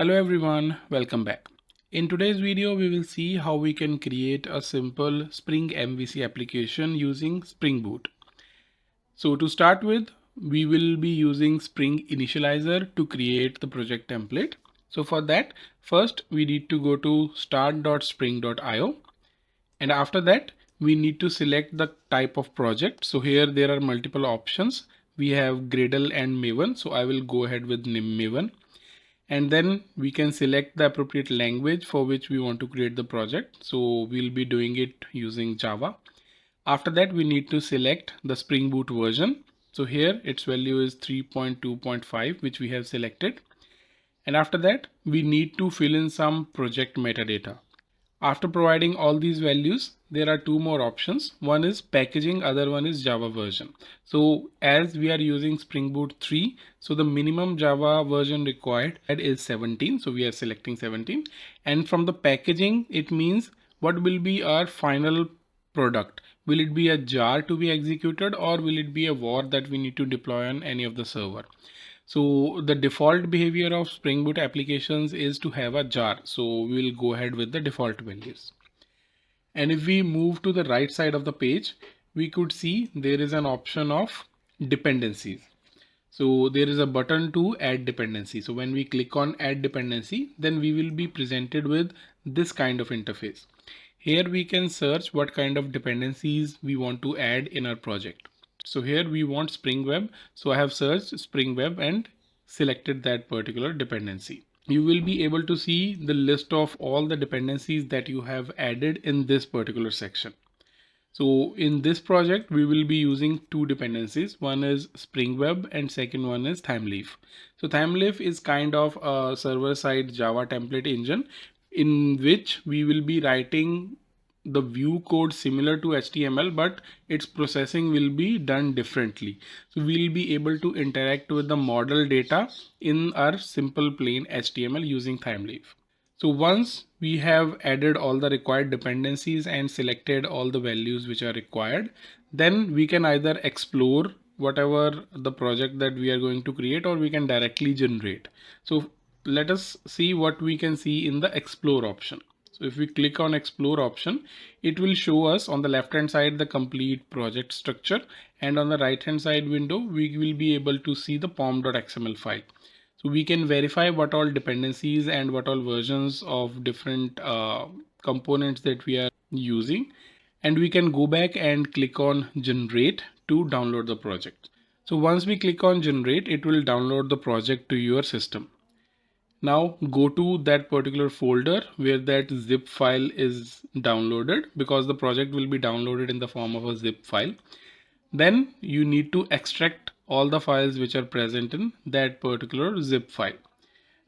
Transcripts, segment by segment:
Hello everyone, welcome back. In today's video, we will see how we can create a simple Spring MVC application using SpringBoot. So to start with, we will be using Spring Initializr to create the project template. So for that, first we need to go to start.spring.io, and after that we need to select the type of project. So here there are multiple options. We have Gradle and Maven. So I will go ahead with Maven. And then we can select the appropriate language for which we want to create the project. So we'll be doing it using Java. After that, we need to select the Spring Boot version. So here its value is 3.2.5, which we have selected. And after that, we need to fill in some project metadata. After providing all these values, there are two more options. One is packaging, other one is Java version. So as we are using Spring Boot 3, so the minimum Java version required is 17. So we are selecting 17. And from the packaging, it means what will be our final product. Will it be a jar to be executed, or will it be a var that we need to deploy on any of the server? So the default behavior of Spring Boot applications is to have a jar. So we will go ahead with the default values. And if we move to the right side of the page, we could see there is an option of dependencies. So there is a button to add dependency. So when we click on add dependency, then we will be presented with this kind of interface. Here we can search what kind of dependencies we want to add in our project. So here we want Spring Web. So I have searched Spring Web and selected that particular dependency. You will be able to see the list of all the dependencies that you have added in this particular section. So in this project, we will be using two dependencies. One is Spring Web and second one is Thymeleaf. So Thymeleaf is kind of a server-side Java template engine in which we will be writing the view code similar to HTML, but its processing will be done differently. So we'll be able to interact with the model data in our simple plain HTML using Thymeleaf. So once we have added all the required dependencies and selected all the values which are required, then we can either explore whatever the project that we are going to create, or we can directly generate. So let us see what we can see in the explore option. So if we click on explore option, it will show us on the left hand side the complete project structure, and on the right hand side window we will be able to see the pom.xml file. So we can verify what all dependencies and what all versions of different components that we are using, and we can go back and click on generate to download the project. So once we click on generate, it will download the project to your system. Now go to that particular folder where that zip file is downloaded, because the project will be downloaded in the form of a zip file. Then you need to extract all the files which are present in that particular zip file.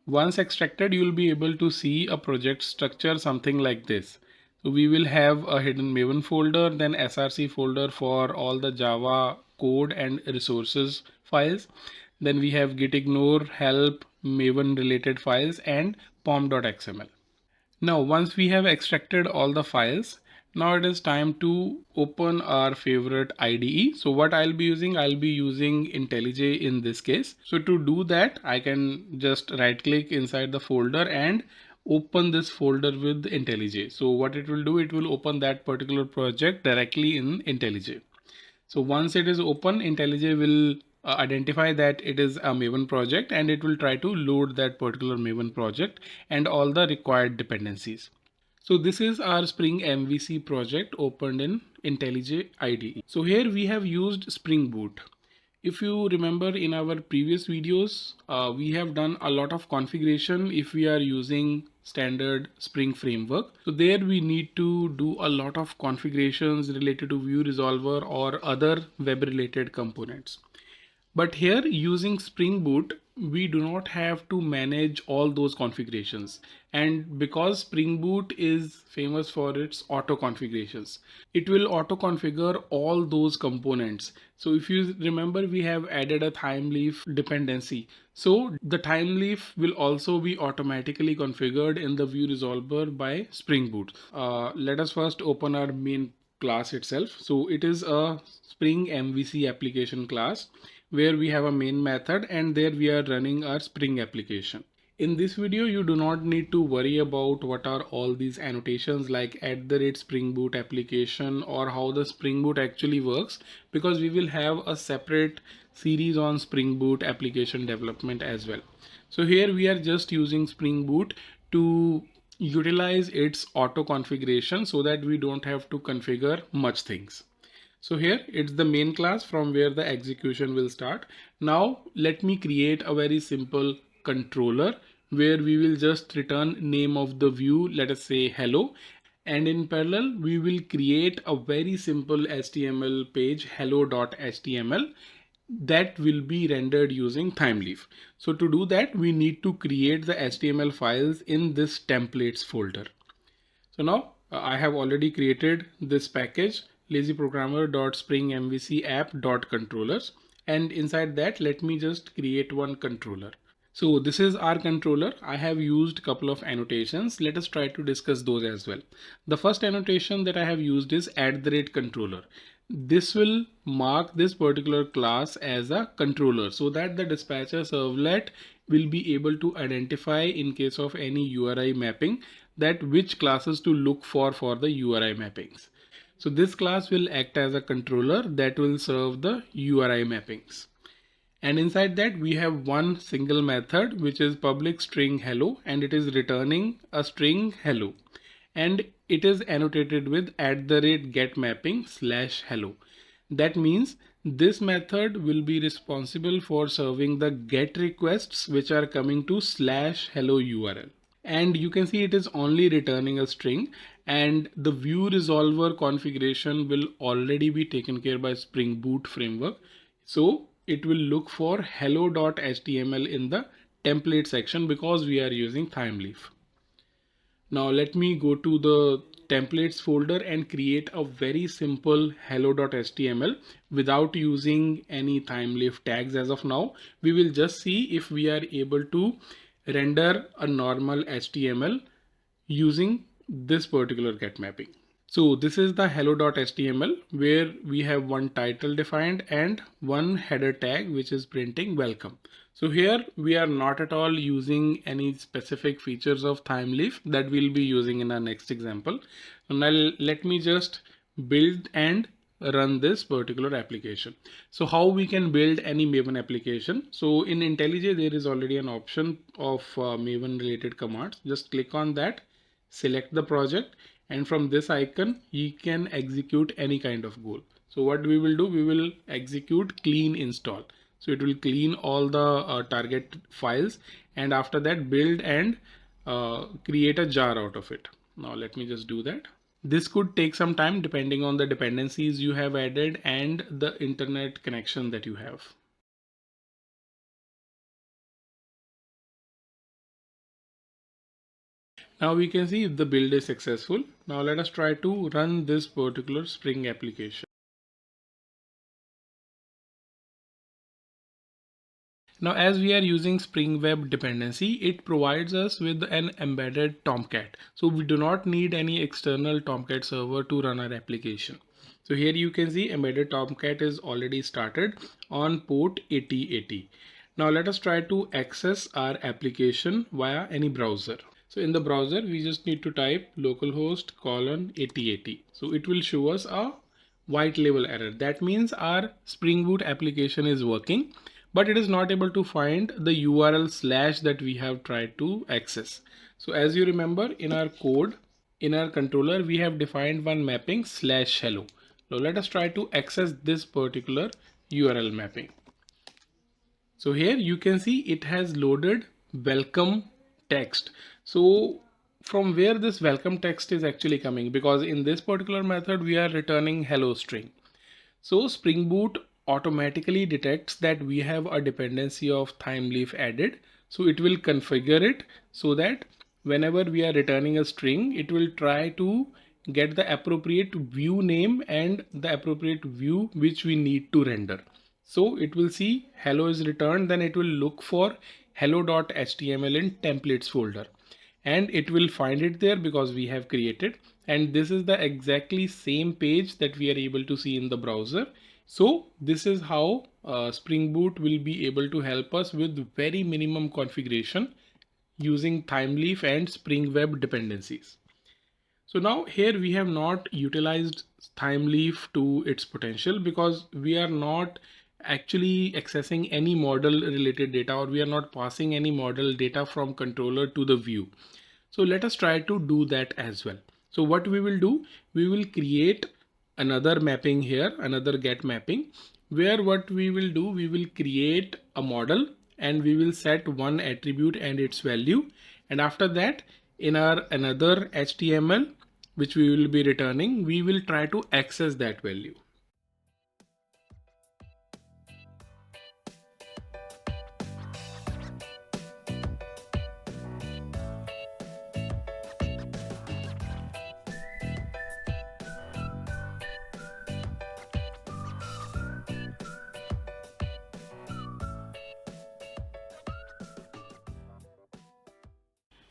Once extracted, you will be able to see a project structure something like this. So we will have a hidden Maven folder, then src folder for all the Java code and resources files. Then we have gitignore, help, Maven related files, and pom.xml. Now, once we have extracted all the files, now it is time to open our favorite IDE. So what I'll be using IntelliJ in this case. So to do that, I can just right click inside the folder and open this folder with IntelliJ. So what it will do, it will open that particular project directly in IntelliJ. So once it is open, IntelliJ will identify that it is a Maven project, and it will try to load that particular Maven project and all the required dependencies. So this is our Spring MVC project opened in IntelliJ IDE. So here we have used Spring Boot. If you remember in our previous videos, we have done a lot of configuration if we are using standard Spring framework. So there we need to do a lot of configurations related to view resolver or other web related components. But here using Spring Boot, we do not have to manage all those configurations. And because Spring Boot is famous for its auto configurations, it will auto configure all those components. So if you remember, we have added a Thymeleaf dependency. So the Thymeleaf will also be automatically configured in the view resolver by Spring Boot. Let us first open our main class itself. So it is a Spring MVC application class where we have a main method, and there we are running our Spring application. In this video, you do not need to worry about what are all these annotations like @SpringBoot application or how the Spring Boot actually works, because we will have a separate series on Spring Boot application development as well. So here we are just using Spring Boot to utilize its auto configuration so that we don't have to configure much things. So here it's the main class from where the execution will start. Now let me create a very simple controller where we will just return name of the view, let us say hello, and in parallel we will create a very simple HTML page hello.html that will be rendered using Thymeleaf. So to do that, we need to create the HTML files in this templates folder. So now I have already created this package lazyprogrammer.springmvcapp.controllers, and inside that let me just create one controller. So this is our controller. I have used a couple of annotations. Let us try to discuss those as well. The first annotation that I have used is @controller. This will mark this particular class as a controller so that the dispatcher servlet will be able to identify in case of any URI mapping that which classes to look for the URI mappings. So this class will act as a controller that will serve the URI mappings. And inside that we have one single method which is public string hello, and it is returning a string hello, and it is annotated with @getMapping/hello. That means this method will be responsible for serving the get requests which are coming to /hello URL. And you can see it is only returning a string, and the view resolver configuration will already be taken care by Spring Boot framework. So it will look for hello.html in the template section because we are using Thymeleaf. Now let me go to the templates folder and create a very simple hello.html without using any Thymeleaf tags as of now. We will just see if we are able to render a normal HTML using this particular get mapping. So this is the hello.html where we have one title defined and one header tag which is printing welcome. So here we are not at all using any specific features of Thymeleaf that we'll be using in our next example. So now let me just build and run this particular application. So how we can build any Maven application? So in IntelliJ there is already an option of Maven related commands. Just click on that, select the project, and from this icon you can execute any kind of goal. So what we will do, we will execute clean install. So it will clean all the target files, and after that build and create a jar out of it. Now let me just do that. This could take some time depending on the dependencies you have added and the internet connection that you have. Now we can see if the build is successful. Now let us try to run this particular Spring application. Now as we are using Spring Web dependency, it provides us with an embedded Tomcat. So we do not need any external Tomcat server to run our application. So here you can see embedded Tomcat is already started on port 8080. Now let us try to access our application via any browser. So in the browser, we just need to type localhost colon 8080. So it will show us a white label error. That means our Spring Boot application is working, but it is not able to find the URL slash that we have tried to access. So as you remember in our code, in our controller, we have defined one mapping /hello. Now let us try to access this particular URL mapping. So here you can see it has loaded welcome text. So from where this welcome text is actually coming, because in this particular method we are returning hello string. So Spring Boot automatically detects that we have a dependency of Thymeleaf added. So it will configure it so that whenever we are returning a string, it will try to get the appropriate view name and the appropriate view which we need to render. So it will see hello is returned, then it will look for hello.html in templates folder, and it will find it there because we have created, and this is the exactly same page that we are able to see in the browser. So this is how Spring Boot will be able to help us with very minimum configuration using Thymeleaf and Spring Web dependencies. So now here we have not utilized Thymeleaf to its potential because we are not actually accessing any model related data, or we are not passing any model data from controller to the view. So let us try to do that as well. So what we will do, we will create another mapping here, another get mapping, where what we will do, we will create a model and we will set one attribute and its value. And after that, in our another HTML, which we will be returning, we will try to access that value.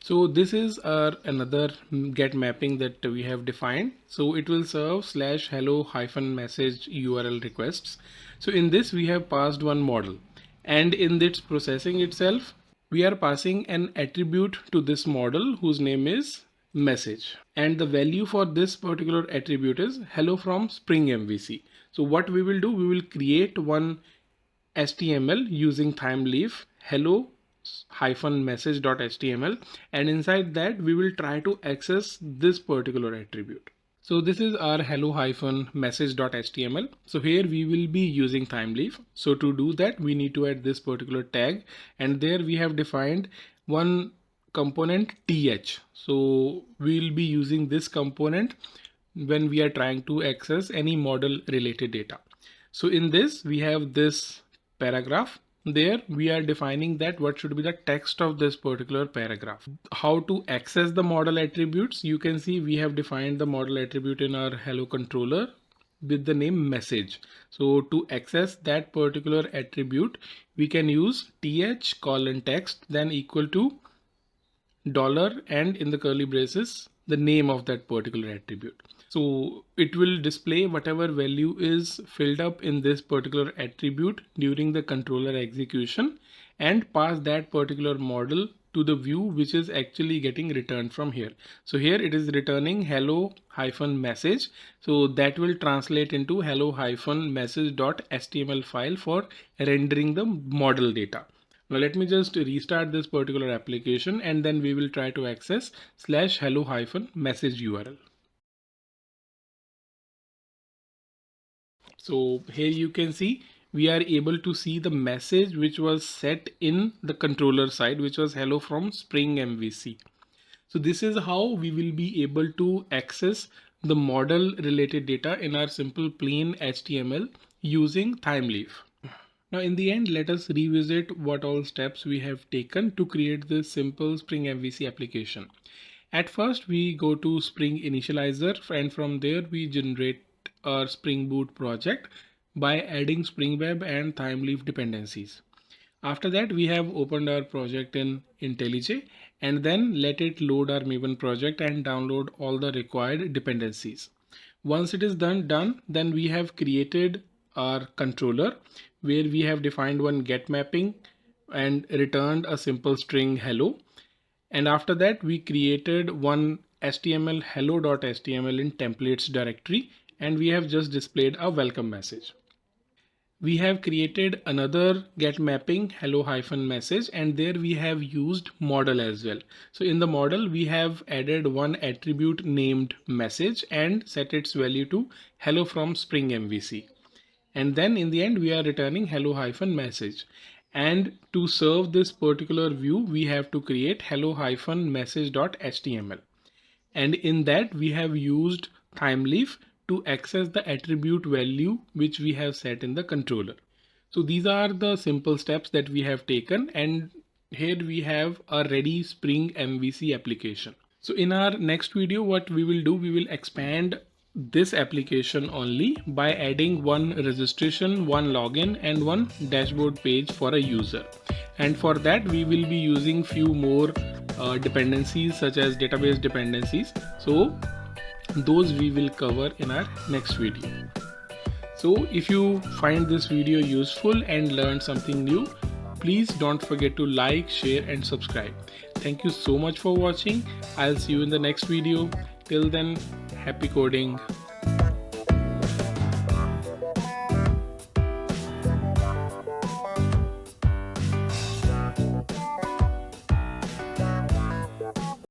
So this is our another get mapping that we have defined. So it will serve /hello-message URL requests. So in this we have passed one model, and in this processing itself, we are passing an attribute to this model whose name is message. And the value for this particular attribute is hello from Spring MVC. So what we will do, we will create one HTML using Thymeleaf hello-message.html, and inside that we will try to access this particular attribute. So this is our hello-message.html. So here we will be using Thymeleaf. So to do that, we need to add this particular tag, and there we have defined one component th. So we will be using this component when we are trying to access any model related data. So in this we have this paragraph. There we are defining that what should be the text of this particular paragraph. How to access the model attributes, you can see we have defined the model attribute in our hello controller with the name message. So to access that particular attribute, we can use th:\text then equal to $ and in the curly braces the name of that particular attribute. So it will display whatever value is filled up in this particular attribute during the controller execution and pass that particular model to the view which is actually getting returned from here. So here it is returning hello-message. So that will translate into hello-message.html file for rendering the model data. Now let me just restart this particular application and then we will try to access /hello-message URL. So here you can see we are able to see the message which was set in the controller side, which was hello from Spring MVC. So this is how we will be able to access the model related data in our simple plain HTML using Thymeleaf. Now in the end, let us revisit what all steps we have taken to create this simple Spring MVC application. At first we go to Spring Initializr, and from there we generate our SpringBoot project by adding Spring Web and Thymeleaf dependencies. After that, we have opened our project in IntelliJ and then let it load our Maven project and download all the required dependencies. Once it is done, then we have created our controller where we have defined one get mapping and returned a simple string hello. And after that, we created one HTML hello.html in templates directory, and we have just displayed a welcome message. We have created another get mapping hello-message, and there we have used model as well. So in the model, we have added one attribute named message and set its value to hello from Spring MVC. And then in the end, we are returning hello-message. And to serve this particular view, we have to create hello-message.html. And in that, we have used Thymeleaf to access the attribute value which we have set in the controller. So these are the simple steps that we have taken, and here we have a ready Spring MVC application. So in our next video, what we will do, we will expand this application only by adding one registration, one login and one dashboard page for a user. And for that we will be using few more dependencies such as database dependencies. So those we will cover in our next video. So if you find this video useful and learned something new, please don't forget to like, share and subscribe. Thank you so much for watching. I'll see you in the next video. Till then, happy coding.